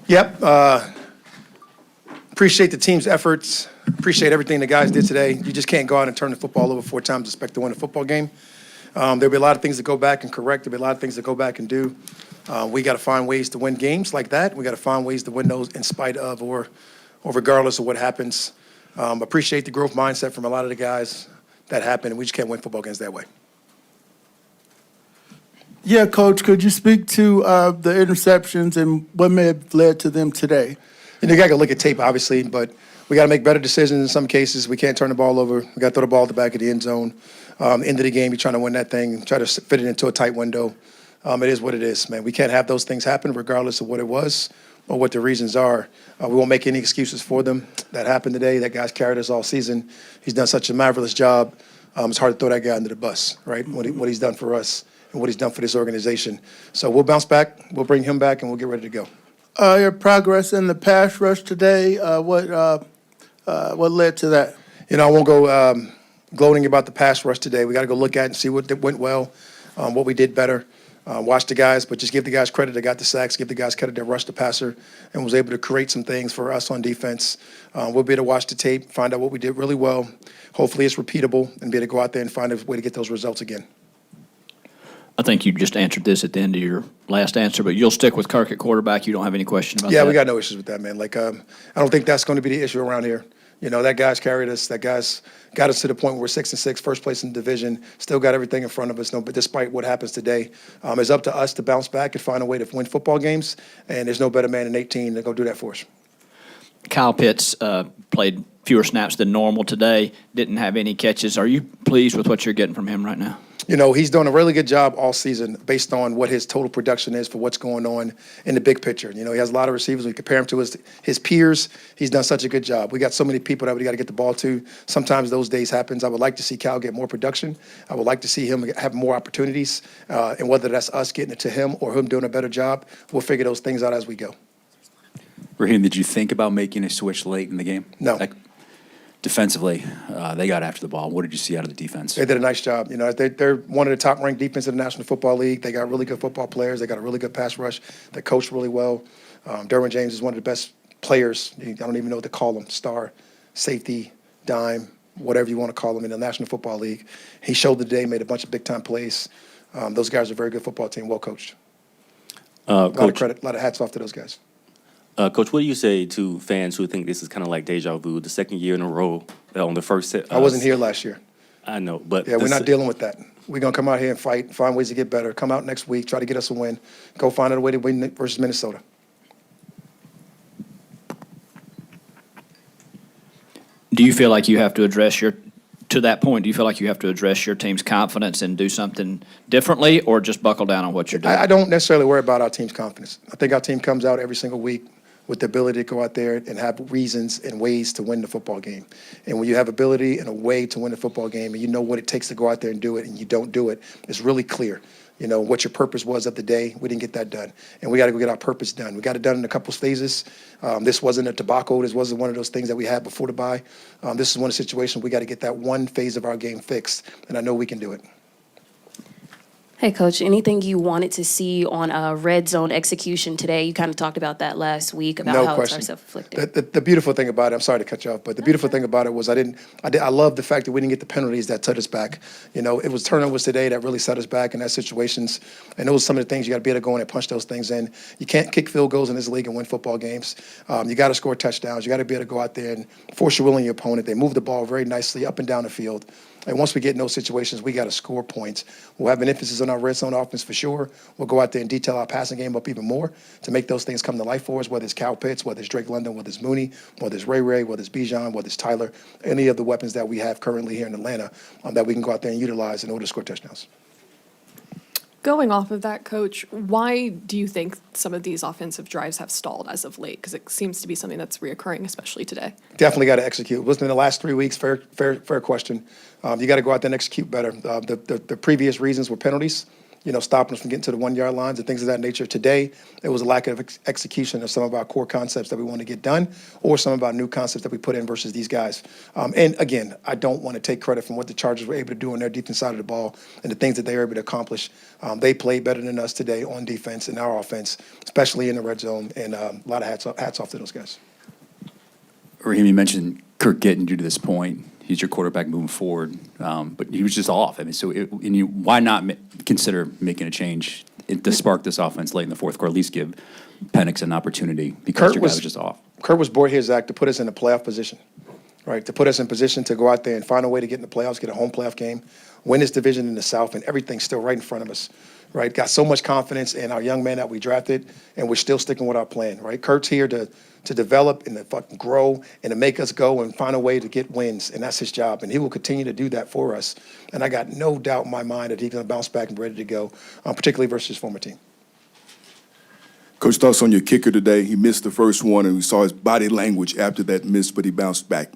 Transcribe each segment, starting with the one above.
Yep. Appreciate the team's efforts. Appreciate everything the guys did today. You just can't go out and turn the football over 4 times and expect to win a football game. There'll be a lot of things to go back and correct. There'll be a lot of things to go back and do. We got to find ways to win games like that. We got to find ways to win those in spite of or regardless of what happens. Appreciate the growth mindset from a lot of the guys that happened, and we just can't win football games that way. Yeah, Coach, could you speak to the interceptions and what may have led to them today? You got to look at tape, obviously, but we got to make better decisions in some cases. We can't turn the ball over. We got to throw the ball at the back of the end zone. End of the game, you're trying to win that thing, try to fit it into a tight window. It is what it is, man. We can't have those things happen regardless of what it was or what the reasons are. We won't make any excuses for them. That happened today. That guy's carried us all season. He's done such a marvelous job. It's hard to throw that guy under the bus, right, what he's done for us and what he's done for this organization. So we'll bounce back, we'll bring him back, and we'll get ready to go. Your progress in the pass rush today, what led to that? I won't go gloating about the pass rush today. We got to go look at it and see what went well, what we did better. Watch the guys, but just give the guys credit. They got the sacks. Give the guys credit. They rushed the passer and was able to create some things for us on defense. We'll be able to watch the tape, find out what we did really well. Hopefully it's repeatable, and be able to go out there and find a way to get those results again. I think you just answered this at the end of your last answer, but you'll stick with Kirk at quarterback. You don't have any question about that? Yeah, we got no issues with that, man. I don't think that's going to be the issue around here. That guy's carried us. That guy's got us to the point where we're 6-6, first place in the division. Still got everything in front of us. But despite what happens today, it's up to us to bounce back and find a way to win football games. And there's no better man than 18 to go do that for us. Kyle Pitts played fewer snaps than normal today. Didn't have any catches. Are you pleased with what you're getting from him right now? He's done a really good job all season based on what his total production is for what's going on in the big picture. He has a lot of receivers. We compare him to his peers. He's done such a good job. We got so many people that we got to get the ball to. Sometimes those days happens. I would like to see Cal get more production. I would like to see him have more opportunities. And whether that's us getting it to him or him doing a better job, we'll figure those things out as we go. Raheem, did you think about making a switch late in the game? No. Defensively, they got after the ball. What did you see out of the defense? They did a nice job. They're one of the top-ranked defenses in the National Football League. They got really good football players. They got a really good pass rush. They coach really well. Derwin James is one of the best players. I don't even know what to call him, star, safety, dime, whatever you want to call him in the National Football League. He showed the day, made a bunch of big-time plays. Those guys are a very good football team, well coached. A lot of credit, a lot of hats off to those guys. Coach, what do you say to fans who think this is kind of like deja vu, the second year in a row on the first set? I wasn't here last year. I know, but... Yeah, we're not dealing with that. We're going to come out here and fight, find ways to get better, come out next week, try to get us a win, go find a way to win versus Minnesota. Do you feel like you have to address to that point, do you feel like you have to address your team's confidence and do something differently, or just buckle down on what you're doing? I don't necessarily worry about our team's confidence. I think our team comes out every single week with the ability to go out there and have reasons and ways to win the football game. And when you have ability and a way to win the football game and you know what it takes to go out there and do it and you don't do it, it's really clear. What your purpose was of the day. We didn't get that done. And we got to go get our purpose done. We got it done in a couple phases. This wasn't a debacle. This wasn't one of those things that we had before the bye. This is one of the situations we got to get that one phase of our game fixed, and I know we can do it. Hey, Coach, anything you wanted to see on red zone execution today? You kind of talked about that last week, about how it's self-inflicted. The beautiful thing about it, I'm sorry to cut you off, but the beautiful thing about it was I love the fact that we didn't get the penalties that set us back. It was turnovers today that really set us back in that situations, and those are some of the things you got to be able to go in and punch those things in. You can't kick field goals in this league and win football games. You got to score touchdowns. You got to be able to go out there and force your will on your opponent. They move the ball very nicely up and down the field. And once we get in those situations, we got to score points. We'll have an emphasis on our red zone offense for sure. We'll go out there and detail our passing game up even more to make those things come to life for us, whether it's Cal Pitts, whether it's Drake London, whether it's Mooney, whether it's Ray, whether it's Bijan, whether it's Tyler, any of the weapons that we have currently here in Atlanta that we can go out there and utilize in order to score touchdowns. Going off of that, Coach, why do you think some of these offensive drives have stalled as of late? Because it seems to be something that's reoccurring, especially today. Definitely got to execute. Within the last 3 weeks, fair question. You got to go out there and execute better. The previous reasons were penalties. stopping us from getting to the 1 yard lines and things of that nature. Today, it was a lack of execution of some of our core concepts that we want to get done, or some of our new concepts that we put in versus these guys. And again, I don't want to take credit from what the Chargers were able to do on their defense side of the ball and the things that they were able to accomplish. They played better than us today on defense and our offense, especially in the red zone. And a lot of hats off to those guys. Raheem, you mentioned Kirk getting you to this point. He's your quarterback moving forward, but he was just off. I mean, why not consider making a change to spark this offense late in the fourth quarter? At least give Penix an opportunity because your guy was just off. Kurt was brought here, Zach, to put us in a playoff position, right? To put us in position to go out there and find a way to get in the playoffs, get a home playoff game, win this division in the South, and everything's still right in front of us, right? Got so much confidence in our young man that we drafted, and we're still sticking with our plan, right? Kurt's here to develop and to fucking grow and to make us go and find a way to get wins, and that's his job, and he will continue to do that for us. And I got no doubt in my mind that he's going to bounce back and be ready to go, particularly versus his former team. Coach, thoughts on your kicker today? He missed the first one, and we saw his body language after that miss, but he bounced back.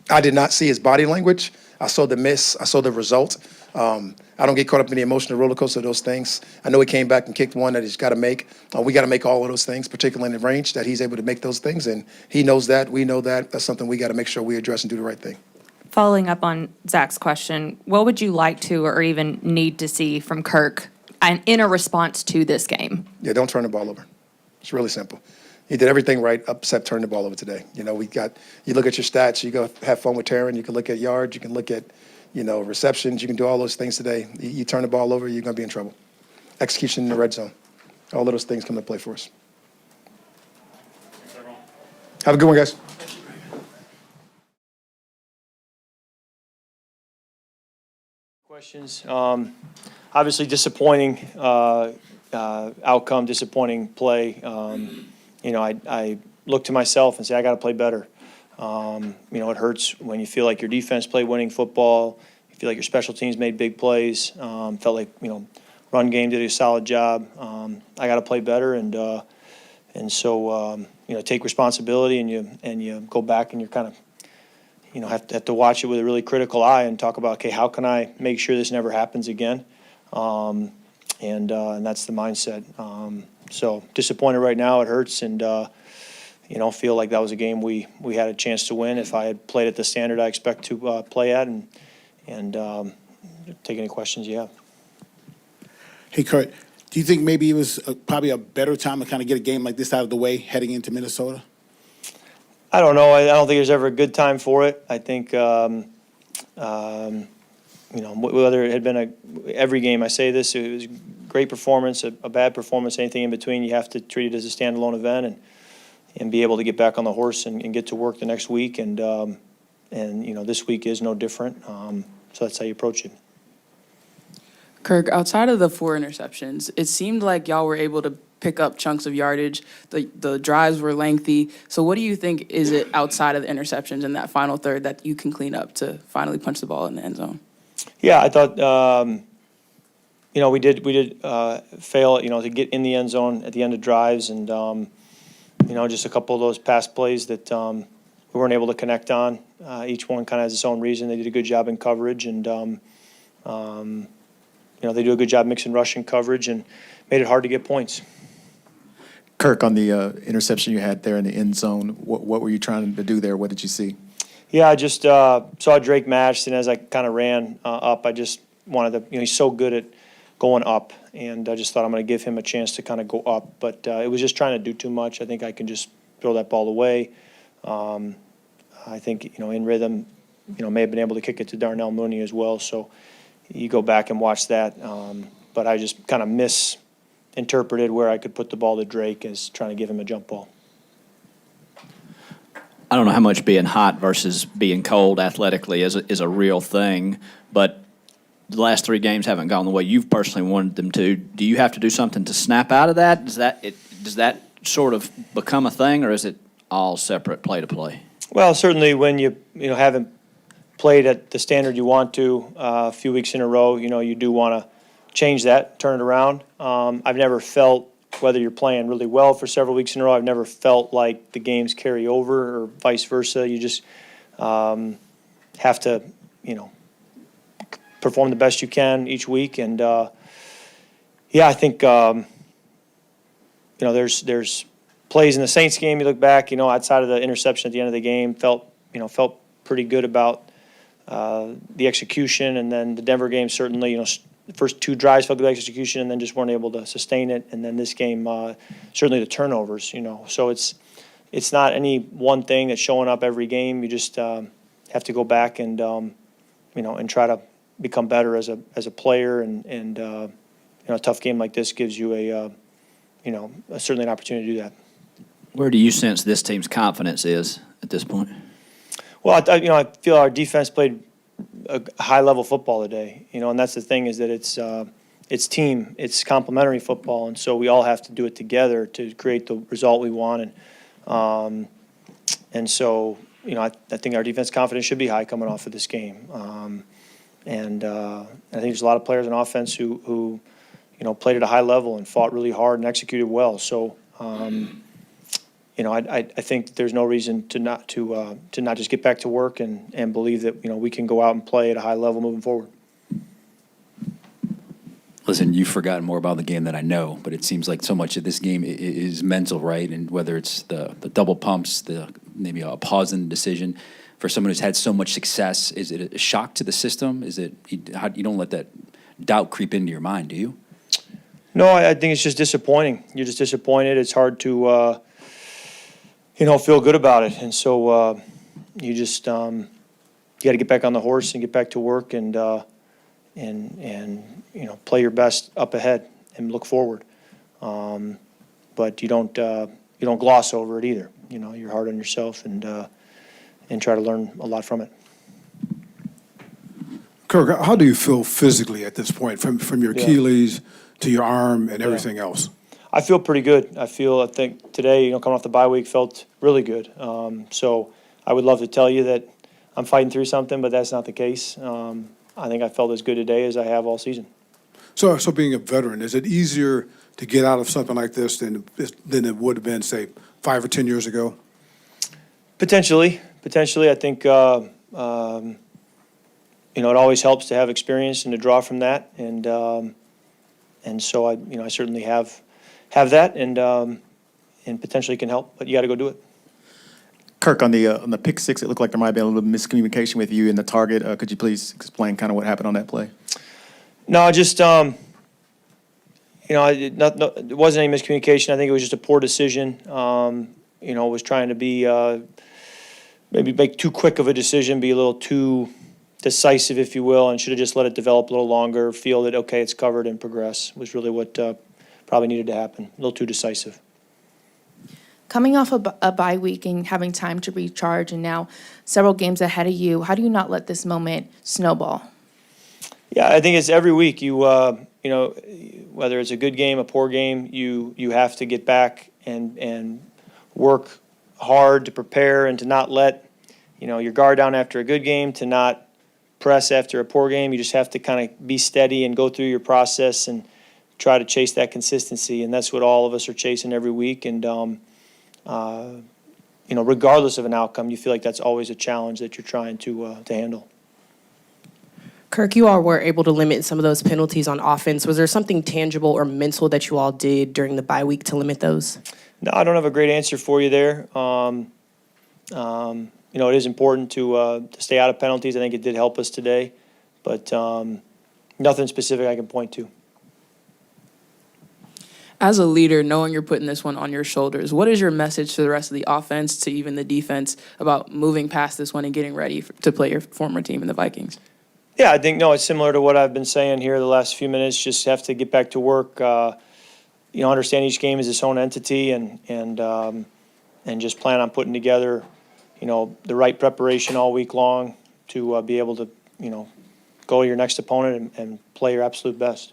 I did not see his body language. I saw the miss. I saw the result. I don't get caught up in the emotional roller coaster of those things. I know he came back and kicked one that he's got to make. We got to make all of those things, particularly in the range, that he's able to make those things, and he knows that. We know that. That's something we got to make sure we address and do the right thing. Following up on Zach's question, what would you like to or even need to see from Kirk in a response to this game? Yeah, don't turn the ball over. It's really simple. He did everything right except turn the ball over today. You look at your stats, you go have fun with Taryn, you can look at yards, you can look at, receptions, you can do all those things today. You turn the ball over, you're going to be in trouble. Execution in the red zone. All of those things come to play for us. Have a good one, guys. Questions. Obviously disappointing outcome, disappointing play. I look to myself and say, I got to play better. It hurts when you feel like your defense played winning football. You feel like your special teams made big plays. Felt like, run game did a solid job. I got to play better. And so take responsibility, and you go back and you're kind of, have to watch it with a really critical eye and talk about, okay, how can I make sure this never happens again? And that's the mindset. So disappointed right now. It hurts, and feel like that was a game we had a chance to win if I had played at the standard I expect to play at, and take any questions you have. Hey, Kurt, do you think maybe it was probably a better time to kind of get a game like this out of the way heading into Minnesota? I don't know. I don't think there's ever a good time for it. I think, whether it had been every game, I say this, it was a great performance, a bad performance, anything in between, you have to treat it as a standalone event and be able to get back on the horse and get to work the next week. And this week is no different. So that's how you approach it. Kirk, outside of the 4 interceptions, it seemed like y'all were able to pick up chunks of yardage. The drives were lengthy. So what do you think is it outside of the interceptions in that final third that you can clean up to finally punch the ball in the end zone? Yeah, I thought, we did fail, to get in the end zone at the end of drives, and, just a couple of those pass plays that we weren't able to connect on. Each one kind of has its own reason. They did a good job in coverage, and, they do a good job mixing rush and coverage, and made it hard to get points. Kirk, on the interception you had there in the end zone, what were you trying to do there? What did you see? Yeah, I just saw Drake matched, and as I kind of ran up, I just wanted to, he's so good at going up, and I just thought I'm going to give him a chance to kind of go up. But it was just trying to do too much. I think I can just throw that ball away. I think, in rhythm, may have been able to kick it to Darnell Mooney as well. So you go back and watch that. But I just kind of misinterpreted where I could put the ball to Drake as trying to give him a jump ball. I don't know how much being hot versus being cold athletically is a real thing, but the last 3 games haven't gone the way you've personally wanted them to. Do you have to do something to snap out of that? Does that sort of become a thing, or is it all separate play to play? Well, certainly when you haven't played at the standard you want to a few weeks in a row, you do want to change that, turn it around. I've never felt, whether you're playing really well for several weeks in a row, I've never felt like the games carry over or vice versa. You just have to, perform the best you can each week. And, Yeah, I think, there's plays in the Saints game, you look back, outside of the interception at the end of the game, felt pretty good about the execution. And then the Denver game, certainly, the first 2 drives felt good execution and then just weren't able to sustain it. And then this game, certainly the turnovers, So it's not any one thing that's showing up every game. You just have to go back and, and try to become better as a player. And a tough game like this gives you certainly an opportunity to do that. Where do you sense this team's confidence is at this point? Well, I feel our defense played a high-level football today, and that's the thing is that it's team, it's complementary football, and so we all have to do it together to create the result we want. And so, I think our defense confidence should be high coming off of this game. And I think there's a lot of players on offense who played at a high level and fought really hard and executed well. So, I think there's no reason to not just get back to work and believe that we can go out and play at a high level moving forward. Listen, you've forgotten more about the game than I know, but it seems like so much of this game is mental, right? And whether it's the double pumps, maybe a pause in the decision, for someone who's had so much success, is it a shock to the system? Is it you don't let that doubt creep into your mind, do you? No, I think it's just disappointing. You're just disappointed. It's hard to feel good about it, and so you just you got to get back on the horse and get back to work and play your best up ahead and look forward. But you don't gloss over it either. You're hard on yourself and try to learn a lot from it. Kirk, how do you feel physically at this point, from your Achilles to your arm and everything else? I feel pretty good. I think today, coming off the bye week, felt really good. So I would love to tell you that I'm fighting through something, but that's not the case. I think I felt as good today as I have all season. So being a veteran, is it easier to get out of something like this than it would have been, say, 5 or 10 years ago? Potentially. I think it always helps to have experience and to draw from that, and so I certainly have that, and potentially can help, but you got to go do it. Kirk, on the pick six, it looked like there might have been a little miscommunication with you and the target. Could you please explain kind of what happened on that play? No, just it wasn't any miscommunication. I think it was just a poor decision. Was trying to be maybe make too quick of a decision, be a little too decisive, if you will, and should have just let it develop a little longer, feel that, okay, it's covered and progress was really what probably needed to happen. A little too decisive. Coming off a bye week and having time to recharge and now several games ahead of you, how do you not let this moment snowball? Yeah, I think it's every week. You whether it's a good game, a poor game, you have to get back and work hard to prepare and to not let your guard down after a good game, to not press after a poor game. You just have to kind of be steady and go through your process and try to chase that consistency. And that's what all of us are chasing every week. And regardless of an outcome, you feel like that's always a challenge that you're trying to handle. Kirk, you all were able to limit some of those penalties on offense. Was there something tangible or mental that you all did during the bye week to limit those? No, I don't have a great answer for you there. It is important to stay out of penalties. I think it did help us today, but nothing specific I can point to. As a leader, knowing you're putting this one on your shoulders, what is your message to the rest of the offense, to even the defense, about moving past this one and getting ready to play your former team in the Vikings? Yeah, I think, it's similar to what I've been saying here the last few minutes. Just have to get back to work. Understand each game is its own entity, and just plan on putting together, the right preparation all week long to be able to, go to your next opponent and play your absolute best.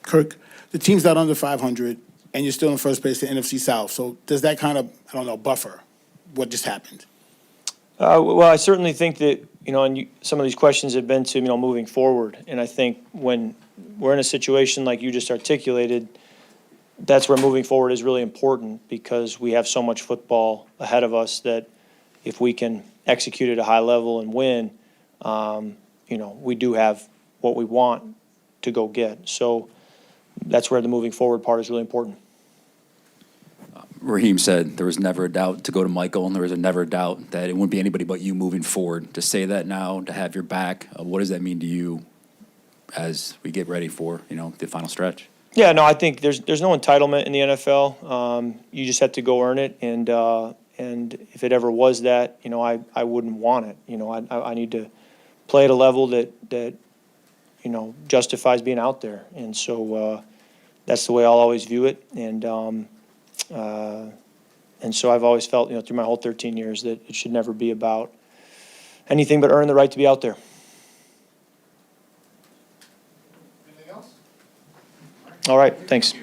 Kirk, the team's not under 500, and you're still in first place in the NFC South. So does that kind of, buffer what just happened? Well, I certainly think that, and some of these questions have been to, moving forward. And I think when we're in a situation like you just articulated, that's where moving forward is really important, because we have so much football ahead of us that if we can execute at a high level and win, we do have what we want to go get. So, that's where the moving forward part is really important. Raheem said there was never a doubt to go to Michael, and there was a never a doubt that it wouldn't be anybody but you moving forward. To say that now, to have your back, what does that mean to you as we get ready for, the final stretch? Yeah, no, I think there's no entitlement in the NFL. You just have to go earn it, and if it ever was that, I wouldn't want it. I need to play at a level that justifies being out there, and so that's the way I'll always view it, and so I've always felt, through my whole 13 years that it should never be about anything but earn the right to be out there. Anything else? All right, thanks.